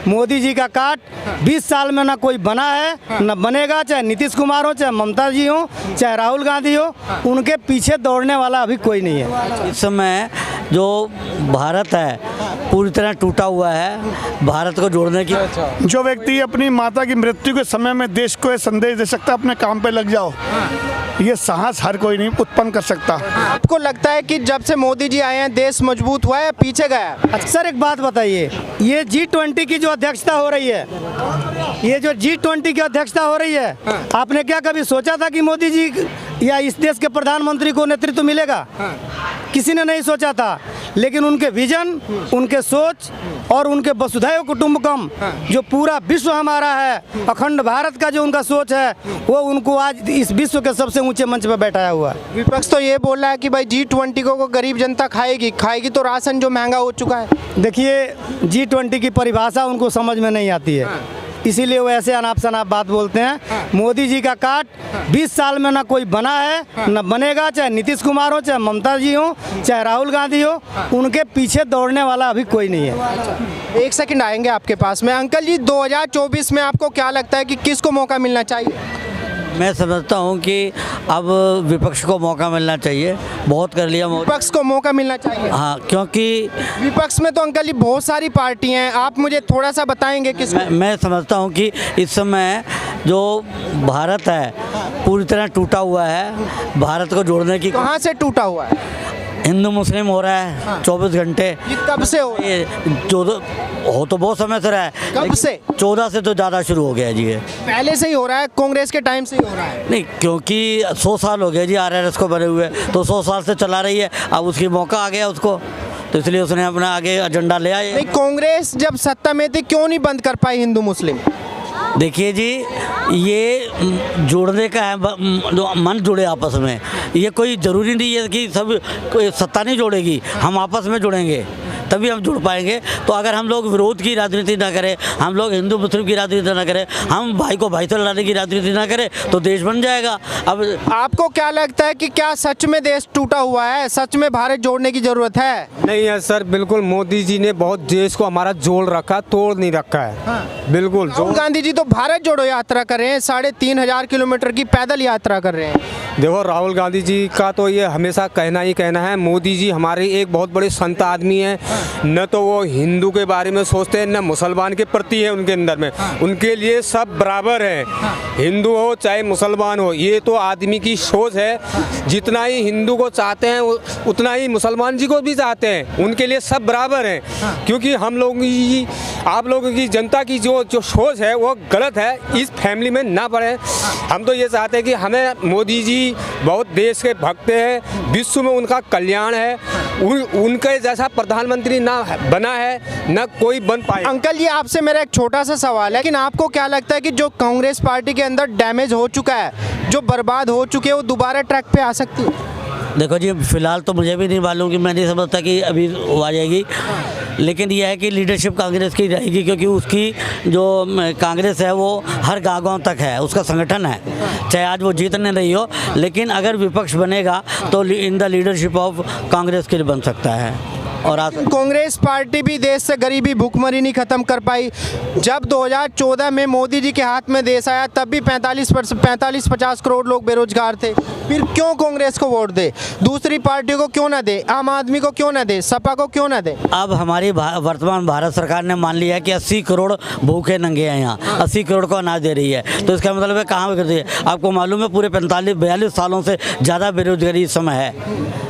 मोदी जी का काट 20 साल में ना कोई बना है न बनेगा, चाहे नीतीश कुमार हो, चाहे ममता जी हो, चाहे राहुल गांधी हो, उनके पीछे दौड़ने वाला अभी कोई नहीं है। इस समय जो भारत है पूरी तरह टूटा हुआ है। भारत को जोड़ने की जो व्यक्ति अपनी माता की मृत्यु के समय में देश को ये संदेश दे सकता अपने काम पे लग जाओ, ये साहस हर कोई नहीं उत्पन्न कर सकता। आपको लगता है कि जब से मोदी जी आए हैं देश मजबूत हुआ है या पीछे गया? अक्सर एक बात बताइए, ये G20 की जो अध्यक्षता हो रही है, ये जो G20 की अध्यक्षता हो रही है, आपने क्या कभी सोचा था कि मोदी जी या इस देश के प्रधानमंत्री को नेतृत्व मिलेगा? किसी ने नहीं सोचा था, लेकिन उनके विजन, उनके सोच और उनके वसुधैव कुटुंबकम, जो पूरा विश्व हमारा है, अखंड भारत का जो उनका सोच है, वो उनको आज इस विश्व के सबसे ऊंचे मंच पर बैठाया हुआ है। विपक्ष तो ये बोल रहा है कि भाई G20 को गरीब जनता खाएगी तो राशन जो महंगा हो चुका है। देखिए, G20 की परिभाषा उनको समझ में नहीं आती है, इसीलिए वो ऐसे अनाप शनाप बात बोलते हैं। मोदी जी का काट 20 साल में ना कोई बना है न बनेगा, चाहे नीतीश कुमार हो, चाहे ममता जी हो, चाहे राहुल गांधी हो, उनके पीछे दौड़ने वाला अभी कोई नहीं है। एक सेकंड आएंगे आपके पास में। अंकल जी, 2024 में आपको क्या लगता है कि किसको मौका मिलना चाहिए? मैं समझता हूँ कि अब विपक्ष को मौका मिलना चाहिए। बहुत कर लिया विपक्ष को मौका मिलना चाहिए। हाँ, क्योंकि विपक्ष में तो अंकल जी बहुत सारी पार्टी हैं, आप मुझे थोड़ा सा बताएंगे किस? मैं समझता हूँ कि इस समय जो भारत है पूरी तरह टूटा हुआ है। भारत को जोड़ने की कहाँ से टूटा हुआ है? हिंदू मुस्लिम हो रहा है 24 घंटे। ये कब से हो? ये 14 हो तो बहुत समय से रहा है। कब से? 14 से तो ज़्यादा शुरू हो गया है जी। ये पहले से ही हो रहा है, कांग्रेस के टाइम से ही हो रहा है? नहीं, क्योंकि 100 साल हो गए जी आरएसएस को बने हुए, तो 100 साल से चला रही है। अब उसकी मौका आ गया उसको, तो इसलिए उसने अपना आगे एजेंडा ले आया। नहीं, कांग्रेस जब सत्ता में थी क्यों नहीं बंद कर पाई हिंदू मुस्लिम? देखिए जी, ये जोड़ने का है, जो मन जुड़े आपस में। ये कोई ज़रूरी नहीं है कि सब कोई सत्ता नहीं जोड़ेगी, हम आपस में जुड़ेंगे तभी हम जुड़ पाएंगे। तो अगर हम लोग विरोध की राजनीति ना करें, हम लोग हिंदू मुस्लिम की राजनीति ना करें, हम भाई को भाई से लड़ाने की राजनीति ना करें, तो देश बन जाएगा। अब आपको क्या लगता है कि क्या सच में देश टूटा हुआ है? सच में भारत जोड़ने की जरूरत है? नहीं है सर, बिल्कुल मोदी जी ने बहुत देश को हमारा जोड़ रखा, तोड़ नहीं रखा है। बिल्कुल। राहुल गांधी जी तो भारत जोड़ो यात्रा कर रहे हैं, 3,500 किलोमीटर की पैदल यात्रा कर रहे हैं। देखो, राहुल गांधी जी का तो ये हमेशा कहना ही कहना है। मोदी जी हमारे एक बहुत बड़े संत आदमी हैं। न तो वो हिंदू के बारे में सोचते हैं, न मुसलमान के प्रति है उनके अंदर में। उनके लिए सब बराबर हैं, हिंदू हो चाहे मुसलमान हो। ये तो आदमी की सोच है। जितना ही हिंदू को चाहते हैं उतना ही मुसलमान जी को भी चाहते हैं। उनके लिए सब बराबर हैं। क्योंकि हम लोगों की, आप लोगों की, जनता की जो सोच है वो गलत है। इस फैमिली में ना पड़े। हम तो ये चाहते हैं कि हमें मोदी जी बहुत देश के भक्त हैं, विश्व में उनका कल्याण है। उनके जैसा प्रधानमंत्री ना बना है, ना कोई बन पाए। अंकल जी, आपसे मेरा एक छोटा सा सवाल है, लेकिन आपको क्या लगता है कि जो कांग्रेस पार्टी के अंदर डैमेज हो चुका है, जो बर्बाद हो चुके हैं, वो दोबारा ट्रैक पे आ सकती है? देखो जी, फिलहाल तो मुझे भी नहीं मालूम, कि मैं नहीं समझता कि अभी वो आ जाएगी। लेकिन यह है कि लीडरशिप कांग्रेस की रहेगी, क्योंकि उसकी जो कांग्रेस है वो हर गाँव तक है, उसका संगठन है। चाहे आज वो जीत नहीं रही हो, लेकिन अगर विपक्ष बनेगा तो in the leadership of Congress के लिए बन सकता है। और कांग्रेस पार्टी भी देश से गरीबी भूखमरी नहीं खत्म कर पाई। जब 2014 में मोदी जी के हाथ में देश आया, तब भी 45-50 करोड़ लोग बेरोजगार थे। फिर क्यों कांग्रेस को वोट दे? दूसरी पार्टी को क्यों ना दे? आम आदमी को क्यों ना दे? सपा को क्यों ना दे? अब हमारी वर्तमान भारत सरकार ने मान लिया है कि 80 करोड़ भूखे नंगे हैं यहाँ। 80 करोड़ को अनाज दे रही है, तो इसका मतलब है कहाँ कर रही है? आपको मालूम है पूरे 45-42 सालों से ज़्यादा बेरोजगारी इस समय है।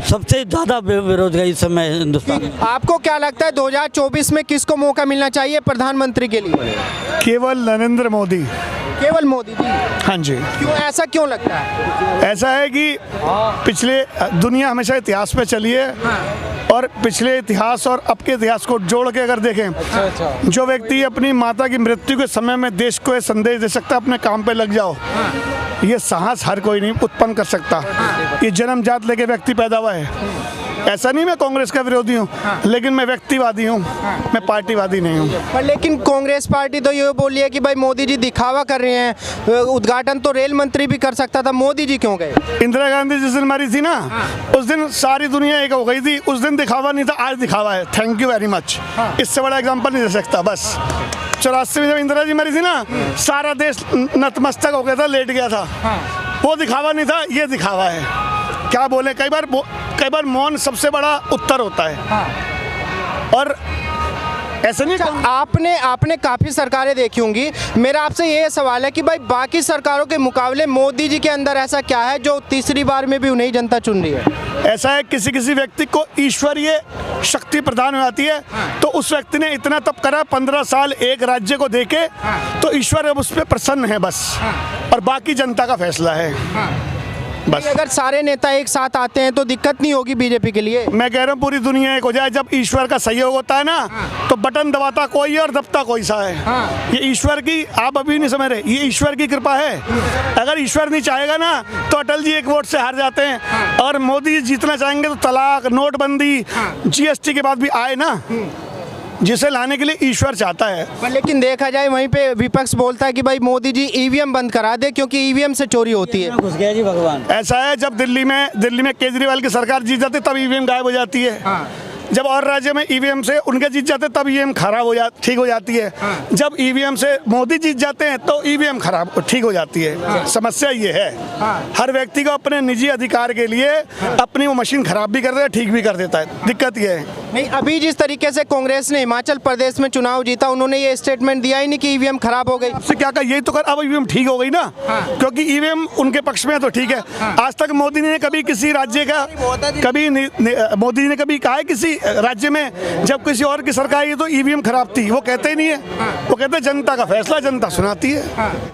सबसे ज़्यादा बेरोजगारी इस समय हिंदुस्तान में। आपको क्या लगता है 2024 में किसको मौका मिलना चाहिए प्रधानमंत्री के लिए? केवल नरेंद्र मोदी। केवल मोदी जी? हाँ जी। क्यों, ऐसा क्यों लगता है? ऐसा है कि पिछले दुनिया हमेशा इतिहास पे चली है, और पिछले इतिहास और अब के इतिहास को जोड़ के अगर देखें, जो व्यक्ति अपनी माता की मृत्यु के समय में देश को ये संदेश दे सकता अपने काम पे लग जाओ, ये साहस हर कोई नहीं उत्पन्न कर सकता। ये जन्मजात लेके व्यक्ति पैदा हुआ है। ऐसा नहीं मैं कांग्रेस का विरोधी हूँ, लेकिन मैं व्यक्तिवादी हूँ, मैं पार्टीवादी नहीं हूँ। पर लेकिन कांग्रेस पार्टी तो ये बोल रही है कि भाई मोदी जी दिखावा कर रहे हैं, उद्घाटन तो रेल मंत्री भी कर सकता था, मोदी जी क्यों गए? इंदिरा गांधी जिस दिन मरी थी ना, उस दिन सारी दुनिया एक हो गई थी। उस दिन दिखावा नहीं था, आज दिखावा है। Thank you very much. इससे बड़ा एग्जाम्पल नहीं दे सकता। बस 84 में जब इंदिरा जी मरी थी ना, सारा देश नतमस्तक हो गया था, लेट गया था। वो दिखावा नहीं था, ये दिखावा है। क्या बोले, कई बार मौन सबसे बड़ा उत्तर होता है। और ऐसे नहीं। आपने काफ़ी सरकारें देखी होंगी, मेरा आपसे ये सवाल है कि भाई बाकी सरकारों के मुकाबले मोदी जी के अंदर ऐसा क्या है जो तीसरी बार में भी उन्हें ही जनता चुन रही है? ऐसा है, किसी व्यक्ति को ईश्वरीय शक्ति प्रदान हो जाती है, तो उस व्यक्ति ने इतना तप करा 15 साल एक राज्य को देके, तो ईश्वर अब उस पर प्रसन्न है बस। और बाकी जनता का फैसला है बस। अगर सारे नेता एक साथ आते हैं तो दिक्कत नहीं होगी बीजेपी के लिए? मैं कह रहा हूँ पूरी दुनिया एक हो जाए। जब ईश्वर का सहयोग होता है ना, तो बटन दबाता कोई है और दबता कोई सा है। ये ईश्वर की, आप अभी नहीं समझ रहे, ये ईश्वर की कृपा है। अगर ईश्वर नहीं चाहेगा ना, तो अटल जी एक वोट से हार जाते हैं। और मोदी जी जीतना चाहेंगे तो तलाक, नोटबंदी, GST के बाद भी आए ना, जिसे लाने के लिए ईश्वर चाहता है। पर लेकिन देखा जाए वहीं पे विपक्ष बोलता है कि भाई मोदी जी EVM बंद करा दे, क्योंकि EVM से चोरी होती है। घुस गया जी भगवान। ऐसा है, जब दिल्ली में केजरीवाल की सरकार जीत जाती तब EVM गायब हो जाती है। जब और राज्य में EVM से उनके जीत जाते तब EVM खराब ठीक हो जाती है। जब EVM से मोदी जीत जाते हैं तो EVM खराब ठीक हो जाती है। समस्या ये है, हर व्यक्ति को अपने निजी अधिकार के लिए अपनी वो मशीन खराब भी कर देता है, ठीक भी कर देता है। दिक्कत ये है। नहीं, अभी जिस तरीके से कांग्रेस ने हिमाचल प्रदेश में चुनाव जीता, उन्होंने ये स्टेटमेंट दिया ही नहीं कि EVM खराब हो गई। उससे क्या कहा, यही तो कर, अब EVM ठीक हो गई ना, क्योंकि EVM उनके पक्ष में है तो ठीक है। आज तक मोदी ने कभी किसी राज्य का मोदी ने कभी कहा है किसी राज्य में जब किसी और की सरकार आई तो EVM खराब थी? वो कहते ही नहीं है। वो कहते जनता का फैसला जनता सुनाती है।